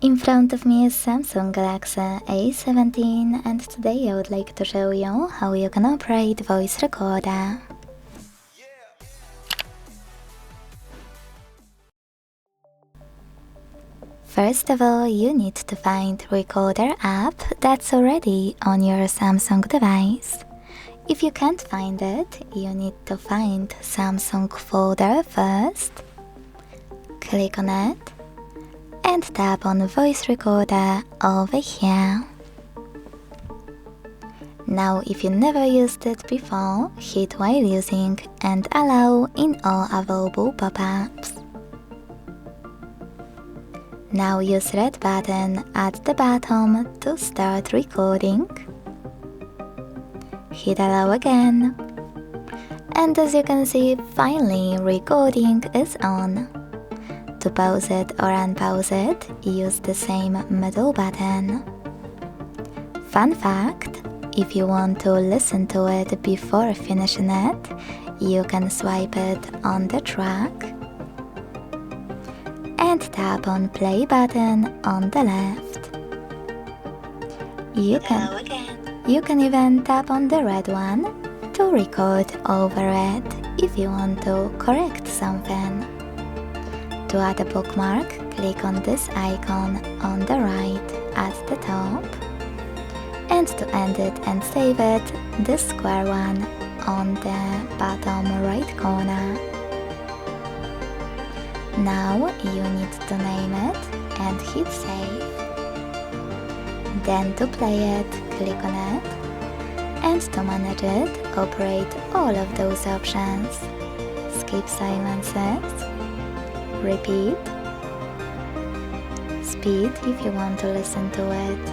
In front of me is Samsung Galaxy A17 and today I would like to show you how you can operate voice recorder. First of all, you need to find Recorder app that's already on your Samsung device. If you can't find it, you need to find Samsung folder first. Click on it and tap on Voice Recorder over here. Now if you never used it before, hit while using and allow in all available pop-ups. Now use red button at the bottom to start recording. Hit allow again. And as you can see, finally recording is on. To pause it or unpause it, use the same middle button. Fun fact, if you want to listen to it before finishing it, you can swipe it on the track and tap on play button on the left. You can even tap on the red one to record over it if you want to correct something. To add a bookmark, click on this icon on the right at the top, and to end it and save it, the square one on the bottom right corner. Now you need to name it and hit save. Then to play it, click on it, and to manage it, operate all of those options. Skip silences, repeat, speed if you want to listen to it.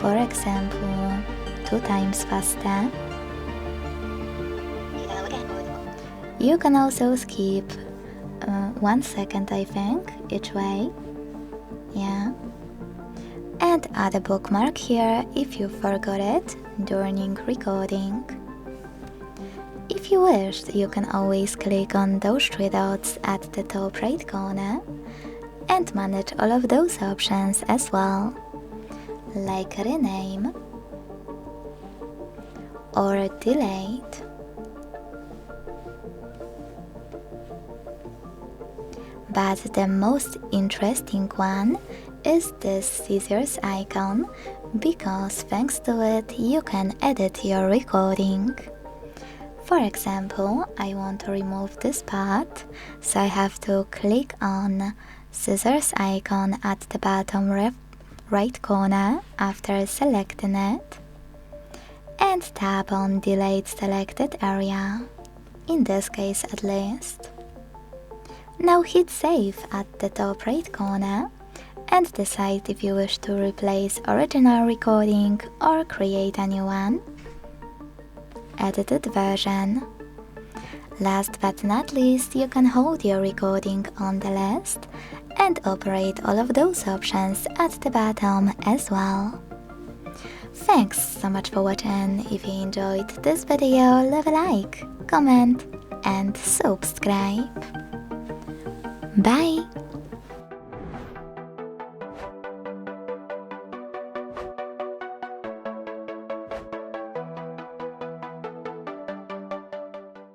For example, 2 times faster. You can also skip 1 second, I think, each way. Yeah. And add a bookmark here if you forgot it during recording. If you wish, you can always click on those 3 dots at the top right corner and manage all of those options as well, like rename or delete. But the most interesting one is this scissors icon, because thanks to it you can edit your recording. For example, I want to remove this part, so I have to click on scissors icon at the bottom right corner after selecting it, and tap on delete selected area, in this case at least. Now hit save at the top right corner and decide if you wish to replace original recording or create a new one. Edited version. Last but not least, you can hold your recording on the list and operate all of those options at the bottom as well. Thanks so much for watching. If you enjoyed this video, leave a like, comment and subscribe. Bye!